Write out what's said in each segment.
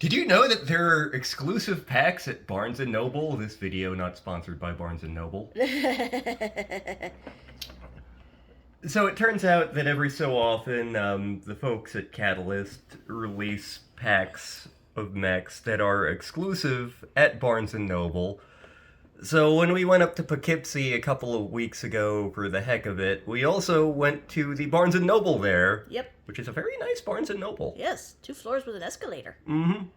Did you know that there are exclusive packs at Barnes& Noble? This video not sponsored by Barnes& Noble. So it turns out that every so often, the folks at Catalyst release packs of mechs that are exclusive at Barnes& Noble. So when we went up to Poughkeepsie a couple of weeks ago for the heck of it, we also went to the Barnes& Noble there. Yep. Which is a very nice Barnes& Noble. Yes, 2 floors with an escalator. Mm-hmm.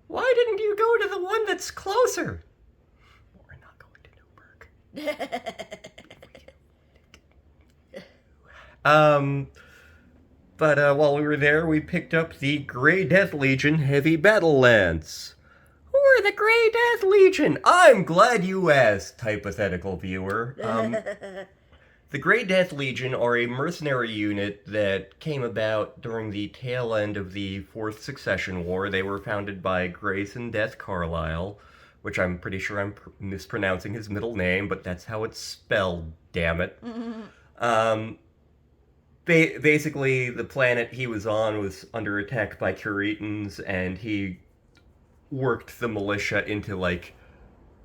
Why didn't you go to the one that's closer? We're not going to Newburgh. But while we were there, we picked up the Grey Death Legion Heavy Battle Lance. Who are the Grey Death Legion? I'm glad you asked, hypothetical viewer. The Grey Death Legion are a mercenary unit that came about during the tail end of the Fourth Succession War. They were founded by Grayson Death Carlisle, which I'm pretty sure I'm mispronouncing his middle name, but that's how it's spelled, damn it. Basically, the planet he was on was under attack by Curetans, and he worked the militia into, like,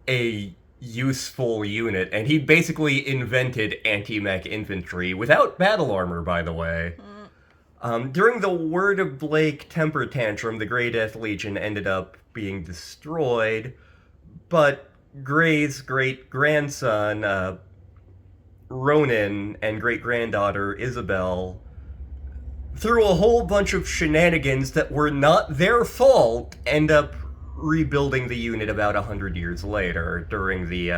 a useful unit, and he basically invented anti-mech infantry without battle armor, by the way. During the Word of Blake temper tantrum, the Grey Death Legion ended up being destroyed, but Gray's great-grandson, Ronan, and great-granddaughter, Isabel, through a whole bunch of shenanigans that were not their fault, end up rebuilding the unit about 100 years later during the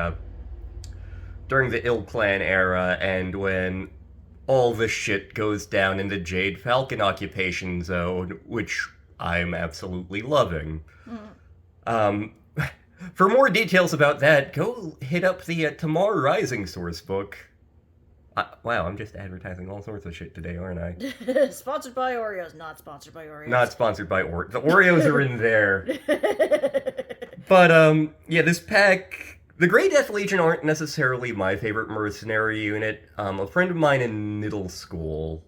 Ill Clan era, and when all the shit goes down in the Jade Falcon occupation zone, which I'm absolutely loving. For more details about that, go hit up the Tamar Rising source book. Wow, I'm just advertising all sorts of shit today, aren't I? Sponsored by Oreos, not sponsored by Oreos. Not sponsored by Oreos. The Oreos are in there. But, yeah, this pack... The Grey Death Legion aren't necessarily my favorite mercenary unit. A friend of mine in middle school,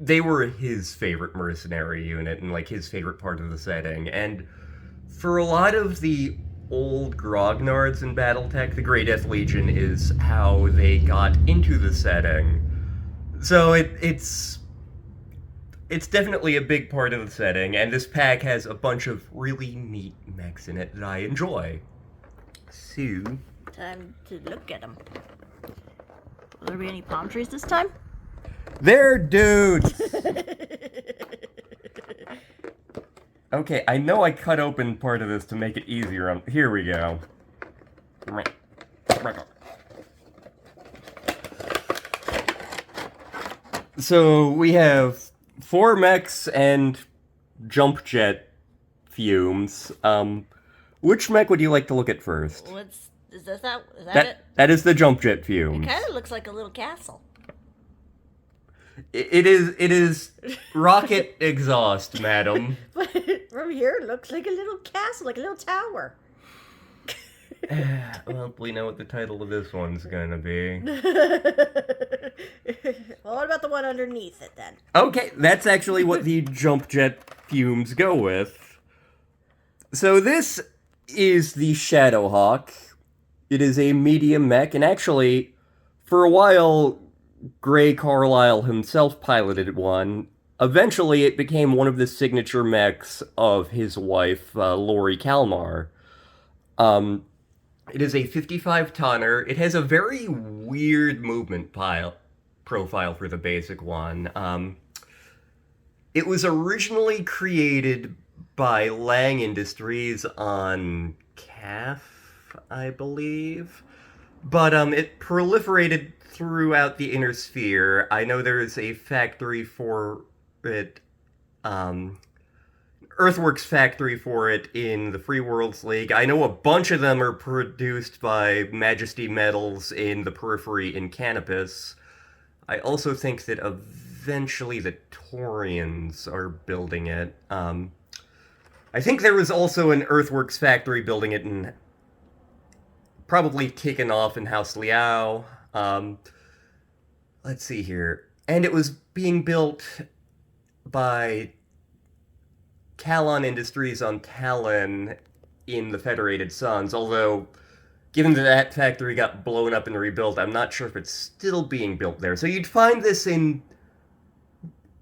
they were his favorite mercenary unit and, like, his favorite part of the setting. And for a lot of the old grognards in BattleTech, the Grey Death Legion is how they got into the setting. So it's definitely a big part of the setting, and this pack has a bunch of really neat mechs in it that I enjoy. So... time to look at them. Will there be any palm trees this time? They're dudes! Okay, I know I cut open part of this to make it easier. Here we go. So we have 4 mechs and jump jet fumes. Which mech would you like to look at first? Is that it? That is the jump jet fumes. It kind of looks like a little castle. It is rocket exhaust, madam. But from here, it looks like a little castle, like a little tower. Well, we know what the title of this one's gonna be. Well, what about the one underneath it, then? Okay, that's actually what the jump jet fumes go with. So this is the Shadowhawk. It is a medium mech, and actually, for a while, Gray Carlisle himself piloted one. Eventually, it became one of the signature mechs of his wife, Lori Kalmar. It is a 55-tonner. It has a very weird movement profile for the basic one. It was originally created by Lang Industries on CAF, I believe. But it proliferated throughout the Inner Sphere. I know there is a factory for it, Earthworks factory for it in the Free Worlds League. I know a bunch of them are produced by Majesty Metals in the Periphery in Canopus. I also think that eventually the Taurians are building it. I think there was also an Earthworks factory building it in... probably kicking off in House Liao. Let's see here. And it was being built by Kalon Industries on Talon in the Federated Suns, although given that that factory got blown up and rebuilt, I'm not sure if it's still being built there. So you'd find this in...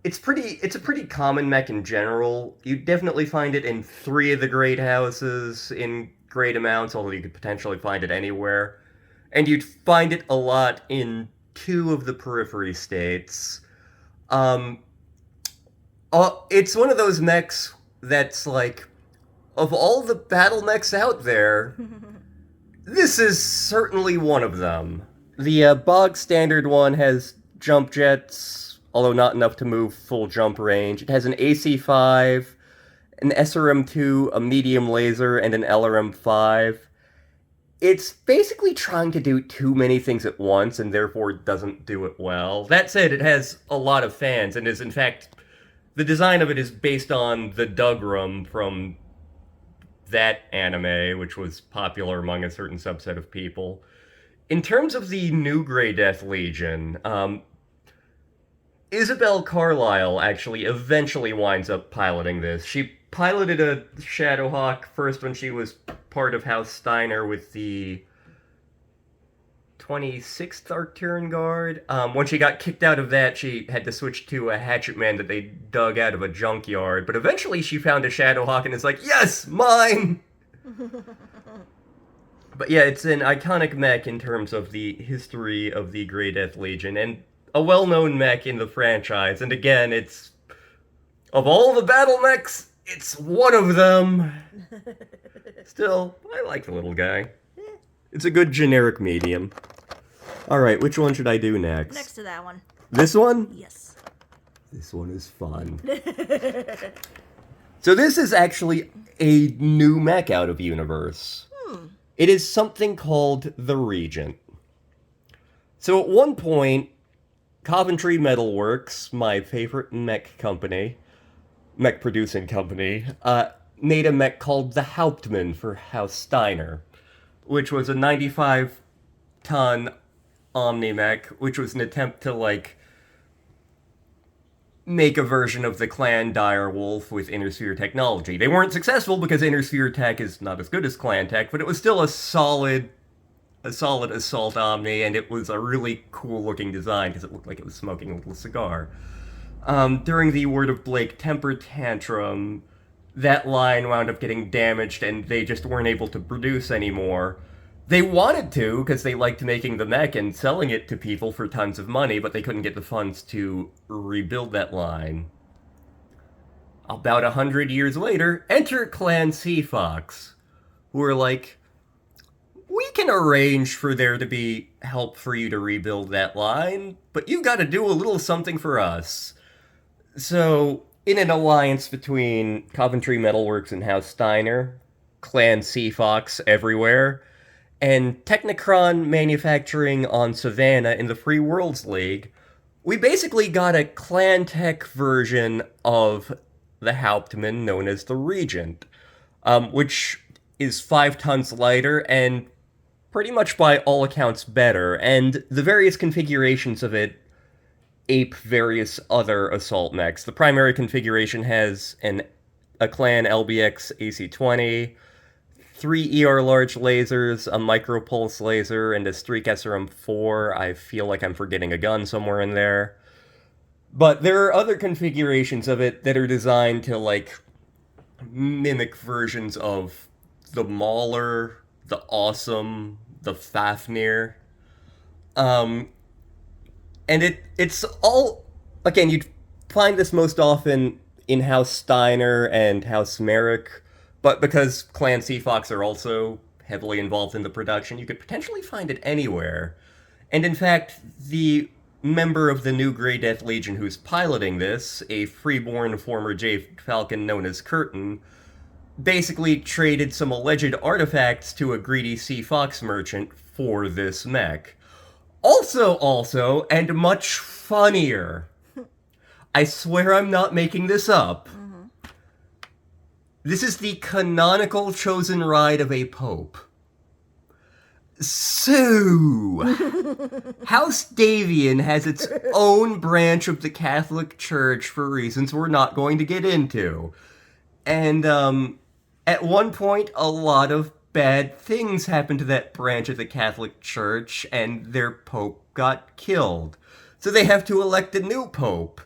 it's a pretty common mech in general. You'd definitely find it in 3 of the great houses in great amounts, although you could potentially find it anywhere. And you'd find it a lot in 2 of the periphery states. It's one of those mechs that's like, of all the battle mechs out there, this is certainly one of them. The bog standard one has jump jets, although not enough to move full jump range. It has an AC-5, an SRM-2, a medium laser, and an LRM-5. It's basically trying to do too many things at once, and therefore doesn't do it well. That said, it has a lot of fans, and is in fact... the design of it is based on the Dugrum from that anime, which was popular among a certain subset of people. In terms of the new Grey Death Legion, Isabel Carlyle actually eventually winds up piloting this. She piloted a Shadowhawk first when she was part of House Steiner with the 26th Arcturian Guard. When she got kicked out of that, she had to switch to a Hatchetman that they dug out of a junkyard. But eventually she found a Shadowhawk and is like, yes, mine! But yeah, it's an iconic mech in terms of the history of the Grey Death Legion, and a well-known mech in the franchise. And again, it's... of all the battle mechs, it's one of them! Still, I like the little guy. It's a good generic medium. Alright, which one should I do next? Next to that one. This one? Yes. This one is fun. So this is actually a new mech out of Universe. It is something called the Regent. So at one point, Coventry Metalworks, my favorite mech company, mech producing company, made a mech called the Hauptmann for House Steiner, which was a 95-ton Omni-mech, which was an attempt to, like, make a version of the Clan Direwolf with Intersphere technology. They weren't successful because Intersphere tech is not as good as Clan tech, but it was still a solid assault Omni, and it was a really cool-looking design because it looked like it was smoking a little cigar. During the Word of Blake temper tantrum, that line wound up getting damaged, and they just weren't able to produce anymore. They wanted to, because they liked making the mech and selling it to people for tons of money, but they couldn't get the funds to rebuild that line. About 100 years later, enter Clan Seafox, who are like, we can arrange for there to be help for you to rebuild that line, but you've got to do a little something for us. So, in an alliance between Coventry Metalworks and House Steiner, Clan Seafox everywhere, and Technicron Manufacturing on Savannah in the Free Worlds League, we basically got a Clan Tech version of the Hauptmann known as the Regent, which is 5 tons lighter and pretty much by all accounts better, and the various configurations of it ape various other assault mechs. The primary configuration has a Clan LBX AC-20, 3 ER large lasers, a micropulse laser, and a Streak SRM-4. I feel like I'm forgetting a gun somewhere in there. But there are other configurations of it that are designed to, like, mimic versions of the Mauler, the Awesome, the Fafnir. And it's all... again, you'd find this most often in House Steiner and House Merrick, but because Clan Seafox are also heavily involved in the production, you could potentially find it anywhere. And in fact, the member of the new Grey Death Legion who's piloting this, a freeborn former Jade Falcon known as Curtin, basically traded some alleged artifacts to a greedy Seafox merchant for this mech. Also, and much funnier, I swear I'm not making this up, this is the canonical chosen ride of a pope. So, House Davian has its own branch of the Catholic Church for reasons we're not going to get into. And at one point, a lot of bad things happened to that branch of the Catholic Church, and their pope got killed. So they have to elect a new pope.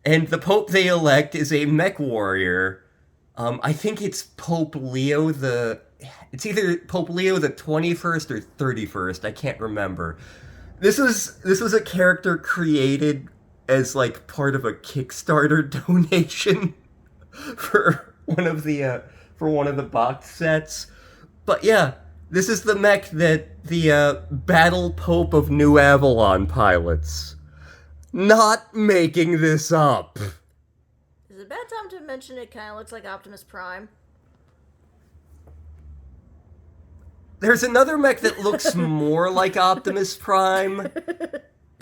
And the pope they elect is a mech warrior. I think it's Pope Leo the... It's either Pope Leo the 21st or 31st. I can't remember. This was a character created as like part of a Kickstarter donation for one of the box sets. But yeah, this is the mech that the Battle Pope of New Avalon pilots. Not making this up. Is it a bad time to mention it kind of looks like Optimus Prime? There's another mech that looks more like Optimus Prime.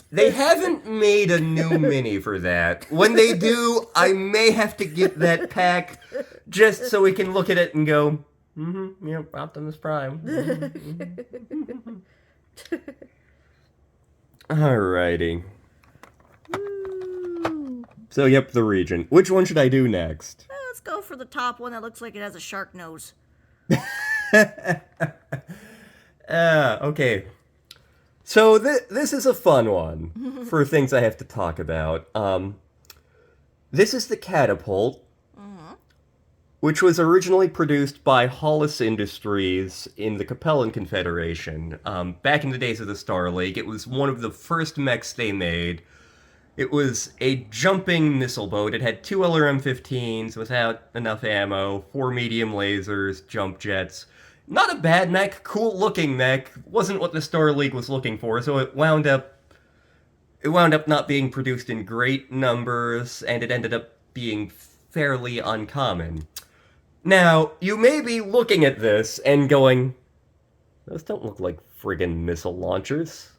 They haven't made a new mini for that. When they do, I may have to get that pack just so we can look at it and go, yep, Optimus Prime. Alrighty. So, yep, the region. Which one should I do next? Let's go for the top one that looks like it has a shark nose. Okay. So this is a fun one for things I have to talk about. This is the catapult, which was originally produced by Hollis Industries in the Capellan Confederation. Back in the days of the Star League, it was one of the first mechs they made. It was a jumping missile boat. It had 2 LRM-15s without enough ammo, 4 medium lasers, jump jets. Not a bad mech, cool looking mech. Wasn't what the Star League was looking for, so it wound up not being produced in great numbers, and it ended up being fairly uncommon. Now, you may be looking at this and going, those don't look like friggin' missile launchers.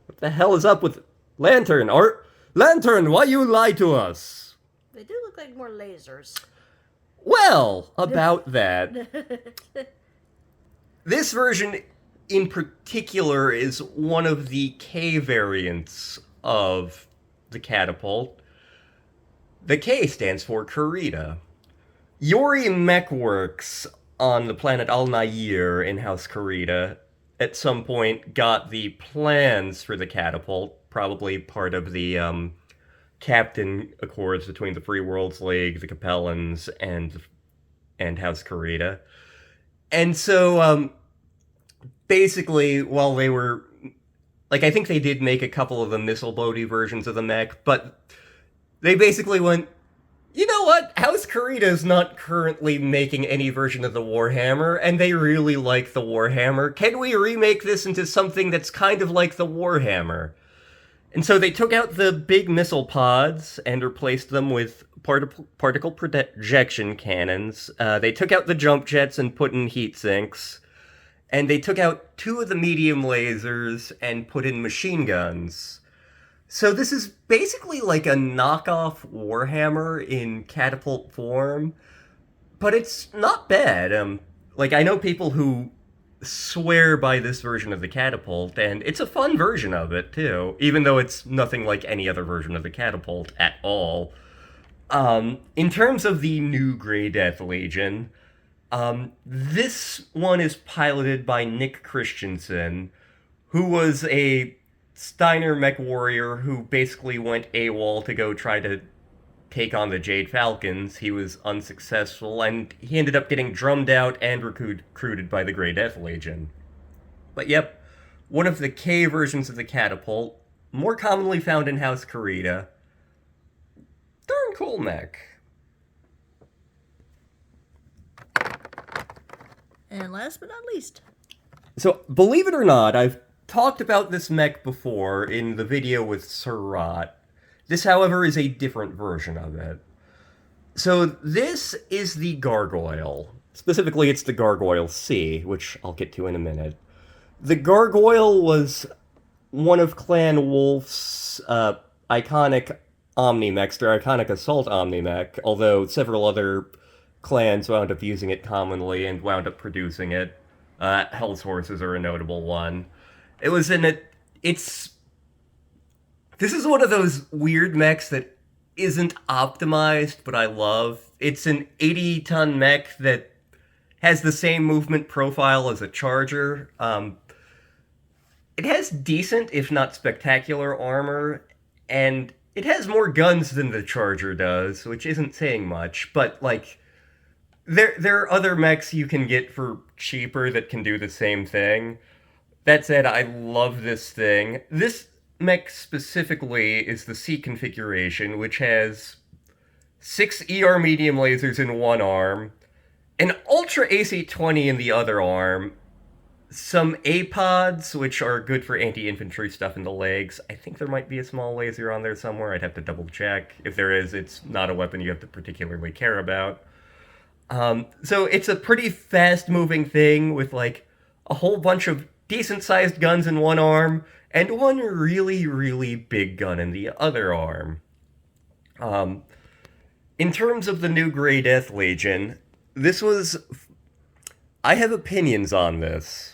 What the hell is up with Lantern? Or Lantern, why you lie to us? They do look like more lasers. Well, about that. This version in particular is one of the K variants of the catapult. The K stands for Kurita. Yori Mechworks on the planet Al-Nair in House Kurita at some point got the plans for the catapult, probably part of the captain accords between the Free Worlds League, the Capellans, and House Kurita. And so, basically, while they were... Like, I think they did make a couple of the missile boaty versions of the mech, but they basically went, you know what? House Kurita is not currently making any version of the Warhammer, and they really like the Warhammer. Can we remake this into something that's kind of like the Warhammer? And so they took out the big missile pods and replaced them with particle projection cannons. They took out the jump jets and put in heat sinks. And they took out 2 of the medium lasers and put in machine guns. So this is basically like a knockoff Warhammer in catapult form, but it's not bad. Like, I know people who swear by this version of the catapult, and it's a fun version of it, too, even though it's nothing like any other version of the catapult at all. In terms of the new Grey Death Legion, this one is piloted by Nick Christensen, who was a Steiner mech warrior who basically went AWOL to go try to take on the Jade Falcons. He was unsuccessful, and he ended up getting drummed out and recruited by the Grey Death Legion. But yep, one of the K versions of the catapult, more commonly found in House Kurita. Darn cool mech. And last but not least. So, believe it or not, I've talked about this mech before in the video with Surratt. This, however, is a different version of it. So this is the Gargoyle. Specifically, it's the Gargoyle C, which I'll get to in a minute. The Gargoyle was one of Clan Wolf's iconic Omni-Mechs, their iconic Assault Omni-Mech, although several other clans wound up using it commonly and wound up producing it. Hell's Horses are a notable one. It was in it. This is one of those weird mechs that isn't optimized, but I love. It's an 80-ton mech that has the same movement profile as a Charger. It has decent, if not spectacular, armor, and it has more guns than the Charger does, which isn't saying much, but, like, there are other mechs you can get for cheaper that can do the same thing. That said, I love this thing. This mech specifically is the C configuration, which has 6 ER medium lasers in one arm, an Ultra AC-20 in the other arm, some A-pods, which are good for anti-infantry stuff in the legs. I think there might be a small laser on there somewhere. I'd have to double check. If there is, it's not a weapon you have to particularly care about. So it's a pretty fast-moving thing with, like, a whole bunch of decent-sized guns in one arm and one really, really big gun in the other arm. In terms of the new Grey Death Legion, this was... I have opinions on this.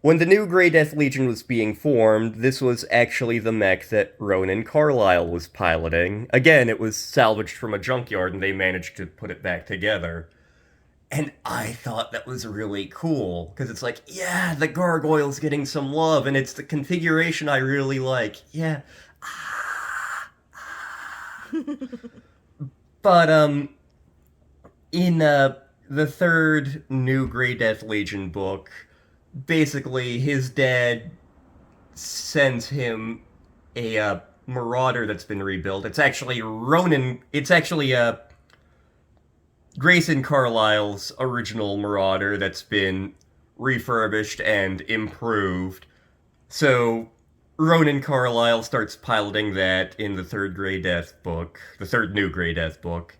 When the new Grey Death Legion was being formed, this was actually the mech that Ronan Carlyle was piloting. Again, it was salvaged from a junkyard and they managed to put it back together. And I thought that was really cool, because it's like, yeah, the gargoyle's getting some love, and it's the configuration I really like. Yeah. But, in, the third new Grey Death Legion book, basically his dad sends him a, Marauder that's been rebuilt. It's actually Grayson Carlisle's original Marauder that's been refurbished and improved. So Ronan Carlyle starts piloting that in the third new Grey Death book.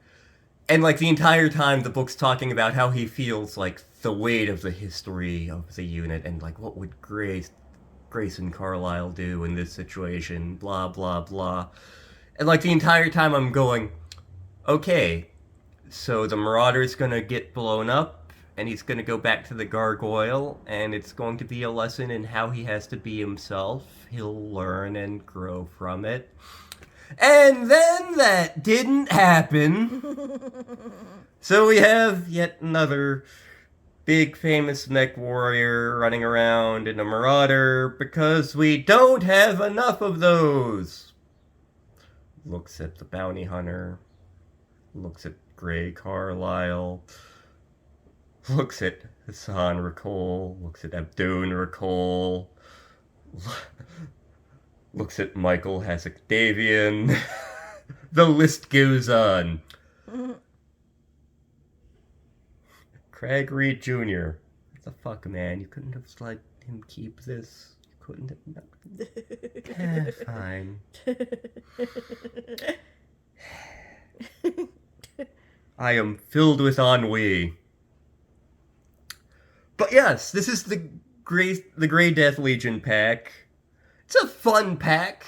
And, like, the entire time the book's talking about how he feels, like, the weight of the history of the unit and, like, what would Grayson Carlyle do in this situation, blah, blah, blah. And, like, the entire time I'm going, okay, so the Marauder's gonna get blown up, and he's gonna go back to the Gargoyle, and it's going to be a lesson in how he has to be himself. He'll learn and grow from it. And then that didn't happen. So we have yet another big famous mech warrior running around in a Marauder because we don't have enough of those. Looks at the bounty hunter. Looks at Grey Carlyle. Looks at Hassan Rakol. Looks at Abdun Rakol. Looks at Michael Hasek-Davian. The list goes on. Craig Reed Jr. What the fuck, man? You couldn't have let him keep this? You couldn't have... fine. I am filled with ennui. But yes, this is the Grey Death Legion pack. It's a fun pack,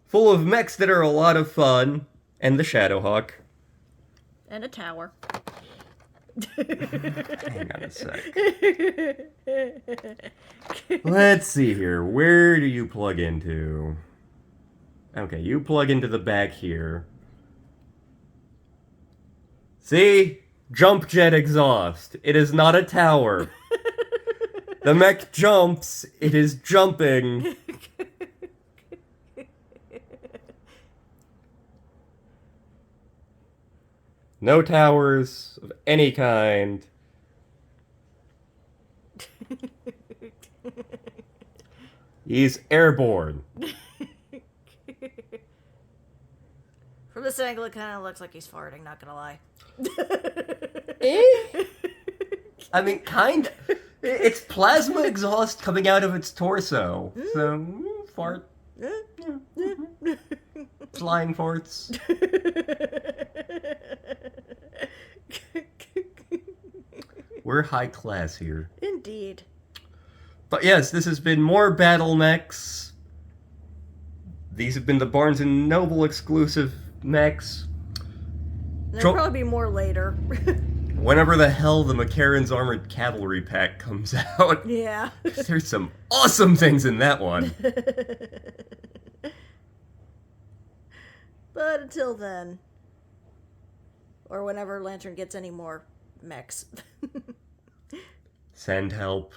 full of mechs that are a lot of fun, and the Shadowhawk. And a tower. Hang on a sec. Let's see here. Where do you plug into? Okay, you plug into the back here. See? Jump jet exhaust. It is not a tower. The mech jumps. It is jumping. No towers of any kind. He's airborne. From this angle, it kind of looks like he's farting, not gonna lie. I mean, kind of. It's plasma exhaust coming out of its torso. So, fart. Flying farts. We're high class here. Indeed. But yes, this has been more Battle Mechs. These have been the Barnes & Noble exclusive mechs. There'll probably be more later. Whenever the hell the McCarran's Armored Cavalry pack comes out. Yeah. There's some awesome things in that one. But until then, Or whenever Lantern gets any more mechs. Send help.